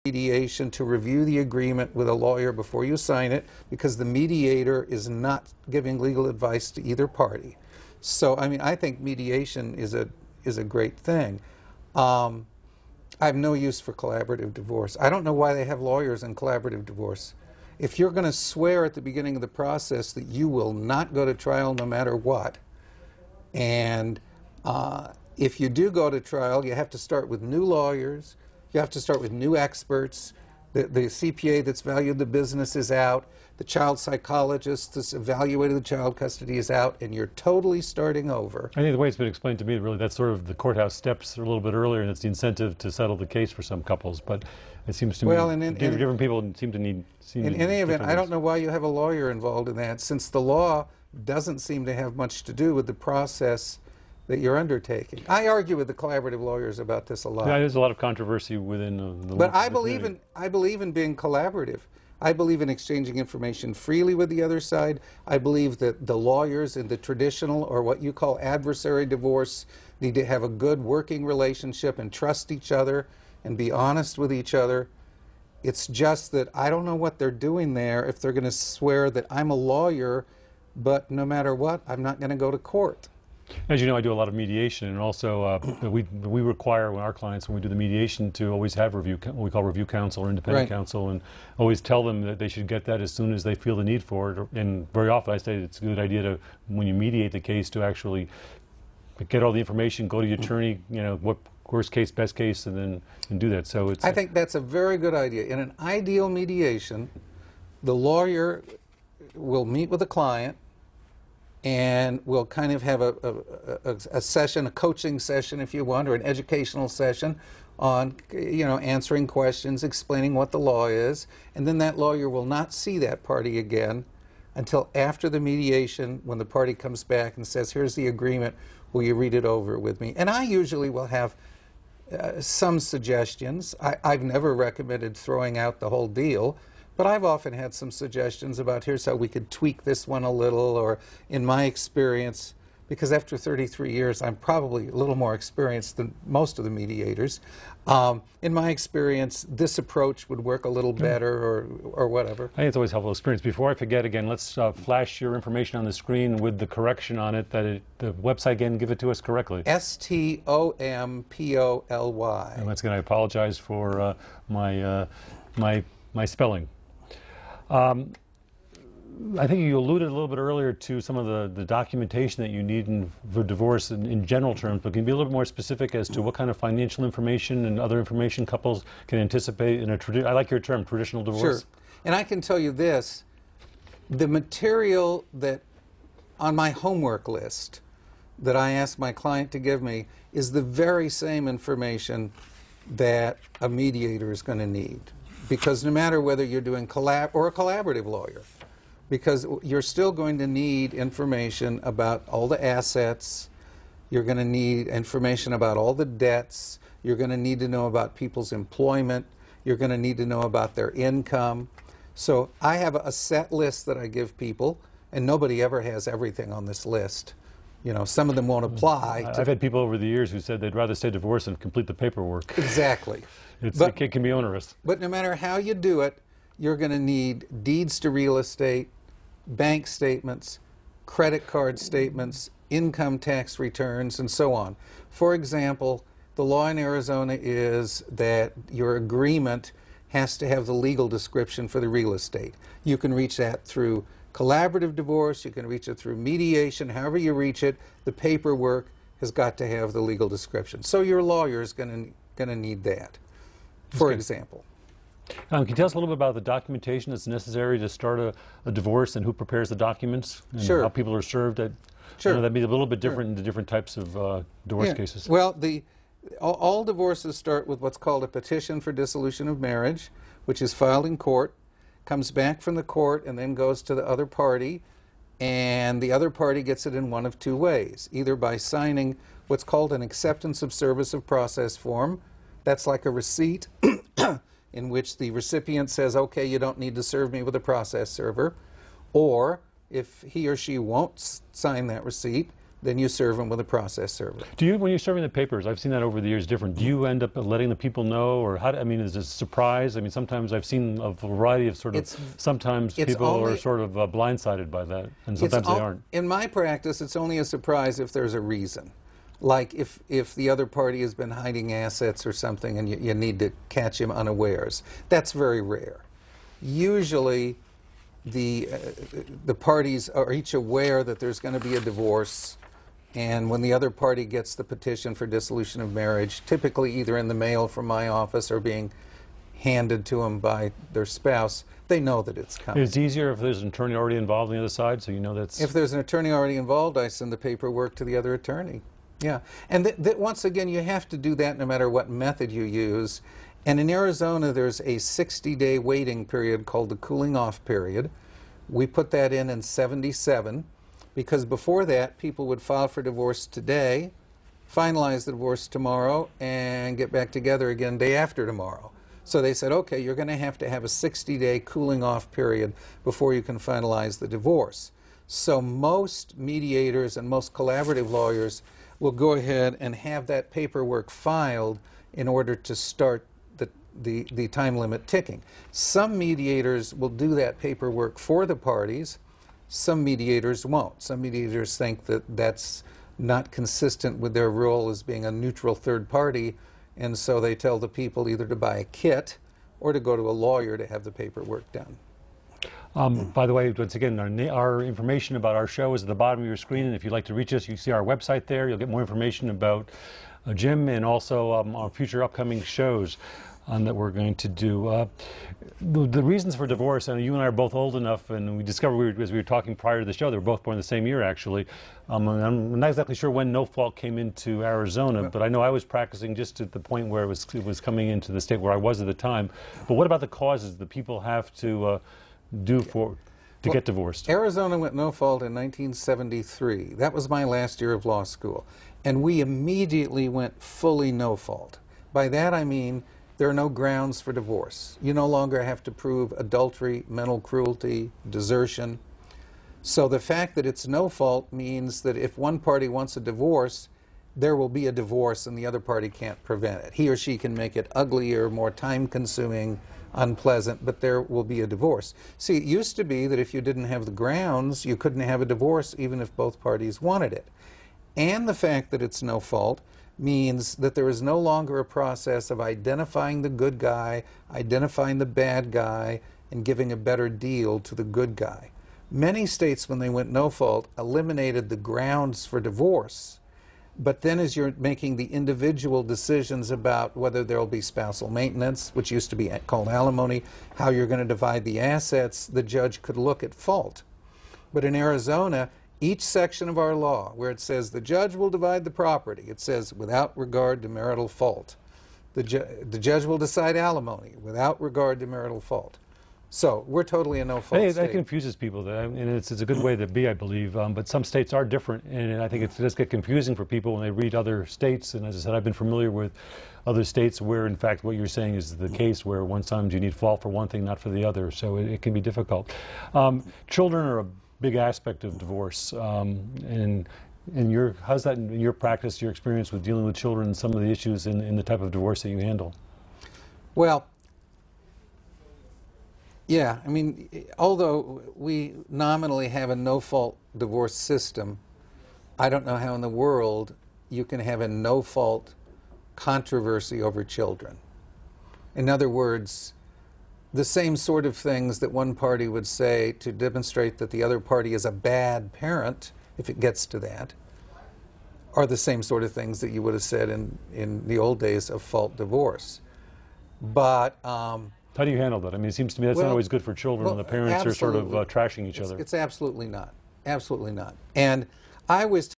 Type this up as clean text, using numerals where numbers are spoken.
mediation to review the agreement with a lawyer before you sign it, because the mediator is not giving legal advice to either party. So, I mean, I think mediation is a great thing. I have no use for collaborative divorce. I don't know why they have lawyers in collaborative divorce. If you're going to swear at the beginning of the process that you will not go to trial no matter what, and if you do go to trial, you have to start with new lawyers, you have to start with new experts, the CPA that's valued the business is out, the child psychologist that's evaluated the child custody is out, and you're totally starting over. I think the way it's been explained to me, really, that's sort of the courthouse steps a little bit earlier, and it's the incentive to settle the case for some couples. But it seems to me different people seem to need. In any event, I don't know why you have a lawyer involved in that, since the law doesn't seem to have much to do with the process that you're undertaking. I argue with the collaborative lawyers about this a lot. Yeah, there's a lot of controversy within the But I believe in being collaborative. I believe in exchanging information freely with the other side. I believe that the lawyers in the traditional, or what you call adversary divorce, need to have a good working relationship and trust each other and be honest with each other. It's just that I don't know what they're doing there if they're going to swear that I'm a lawyer, but no matter what, I'm not going to go to court. As you know, I do a lot of mediation, and also we require our clients, when we do the mediation, to always have what we call review counsel or independent counsel, and always tell them that they should get that as soon as they feel the need for it. And very often I say it's a good idea to, when you mediate the case, to actually get all the information, go to your attorney, you know, what worst case, best case, and do that. So it's. I think that's a very good idea. In an ideal mediation, the lawyer will meet with the client, and we'll kind of have a session, a coaching session if you want, or an educational session on, you know, answering questions, explaining what the law is, and then that lawyer will not see that party again until after the mediation, when the party comes back and says, here's the agreement, will you read it over with me? And I usually will have some suggestions. I've never recommended throwing out the whole deal, but I've often had some suggestions about here's how we could tweak this one a little, or in my experience, because after 33 years I'm probably a little more experienced than most of the mediators. In my experience, this approach would work a little better, or whatever. I think it's always helpful experience. Before I forget, again, let's flash your information on the screen with the correction on it, the website again, give it to us correctly. STOMPOLY. And once again, I apologize for my spelling. I think you alluded a little bit earlier to some of the documentation that you need for divorce in general terms, but can you be a little bit more specific as to what kind of financial information and other information couples can anticipate in I like your term, traditional divorce. Sure. And I can tell you this, the material that on my homework list that I ask my client to give me is the very same information that a mediator is going to need. Because no matter whether you're doing a collaborative lawyer, because you're still going to need information about all the assets, you're going to need information about all the debts, you're going to need to know about people's employment, you're going to need to know about their income. So I have a set list that I give people, and nobody ever has everything on this list. You know, some of them won't apply. I've had people over the years who said they'd rather stay divorced than complete the paperwork. Exactly. It can be onerous. But no matter how you do it, you're going to need deeds to real estate, bank statements, credit card statements, income tax returns, and so on. For example, the law in Arizona is that your agreement has to have the legal description for the real estate. You can reach that through collaborative divorce, you can reach it through mediation, however you reach it, the paperwork has got to have the legal description. So your lawyer is going to need that, for example. Can you tell us a little bit about the documentation that's necessary to start a divorce, and who prepares the documents, and how people are served? Sure. That'd be a little bit different in the different types of divorce cases. Well, all divorces start with what's called a petition for dissolution of marriage, which is filed in court, comes back from the court, and then goes to the other party, and the other party gets it in one of two ways, either by signing what's called an acceptance of service of process form. That's like a receipt in which the recipient says, okay, you don't need to serve me with a process server. Or if he or she won't sign that receipt, then you serve them with a process server. Do you, when you're serving the papers, I've seen that over the years different, do you end up letting the people know, or how, I mean, is it a surprise? I mean, sometimes I've seen a variety of sort of, sometimes people are sort of blindsided by that, and sometimes they aren't. In my practice, it's only a surprise if there's a reason. Like if the other party has been hiding assets or something and you need to catch him unawares. That's very rare. Usually the parties are each aware that there's going to be a divorce, and when the other party gets the petition for dissolution of marriage, typically either in the mail from my office or being handed to them by their spouse, they know that it's coming. It's easier if there's an attorney already involved on the other side, so you know that's... If there's an attorney already involved, I send the paperwork to the other attorney. Yeah, and once again, you have to do that no matter what method you use. And in Arizona, there's a 60-day waiting period called the cooling off period. We put that in 77, because before that, people would file for divorce today, finalize the divorce tomorrow, and get back together again day after tomorrow. So they said, okay, you're going to have a 60-day cooling off period before you can finalize the divorce. So most mediators and most collaborative lawyers will go ahead and have that paperwork filed in order to start the time limit ticking. Some mediators will do that paperwork for the parties. Some mediators won't. Some mediators think that that's not consistent with their role as being a neutral third party, and so they tell the people either to buy a kit or to go to a lawyer to have the paperwork done. By the way, once again, our information about our show is at the bottom of your screen, and if you'd like to reach us, you see our website there. You'll get more information about Jim and also our future upcoming shows that we're going to do. The reasons for divorce, and you and I are both old enough, and we discovered as we were talking prior to the show, they were both born the same year, actually. I'm not exactly sure when no fault came into Arizona, but I know I was practicing just at the point where it was coming into the state where I was at the time. But what about the causes that people have to do to get divorced? Arizona went no fault in 1973. That was my last year of law school. And we immediately went fully no fault. By that I mean there are no grounds for divorce. You no longer have to prove adultery, mental cruelty, desertion. So the fact that it's no fault means that if one party wants a divorce, there will be a divorce and the other party can't prevent it. He or she can make it uglier, more time-consuming, unpleasant, but there will be a divorce. See, it used to be that if you didn't have the grounds, you couldn't have a divorce even if both parties wanted it. And the fact that it's no fault means that there is no longer a process of identifying the good guy, identifying the bad guy, and giving a better deal to the good guy. Many states, when they went no fault, eliminated the grounds for divorce. But then as you're making the individual decisions about whether there will be spousal maintenance, which used to be called alimony, how you're going to divide the assets, the judge could look at fault. But in Arizona, each section of our law, where it says the judge will divide the property, it says without regard to marital fault. The judge will decide alimony without regard to marital fault. So we're totally a no-fault state. That confuses people, and it's a good way to be, I believe. But some states are different, and I think it does get confusing for people when they read other states. And as I said, I've been familiar with other states where, in fact, what you're saying is the case, where sometimes you need fault for one thing, not for the other. So it can be difficult. Children are a big aspect of divorce, and how's that in your practice, your experience with dealing with children, and some of the issues in the type of divorce that you handle? Well, yeah, I mean, although we nominally have a no-fault divorce system, I don't know how in the world you can have a no-fault controversy over children. In other words, the same sort of things that one party would say to demonstrate that the other party is a bad parent, if it gets to that, are the same sort of things that you would have said in the old days of fault divorce. But how do you handle that? I mean, it seems to me that's not always good for children when the parents are sort of trashing each other. It's absolutely not. Absolutely not. And I always tell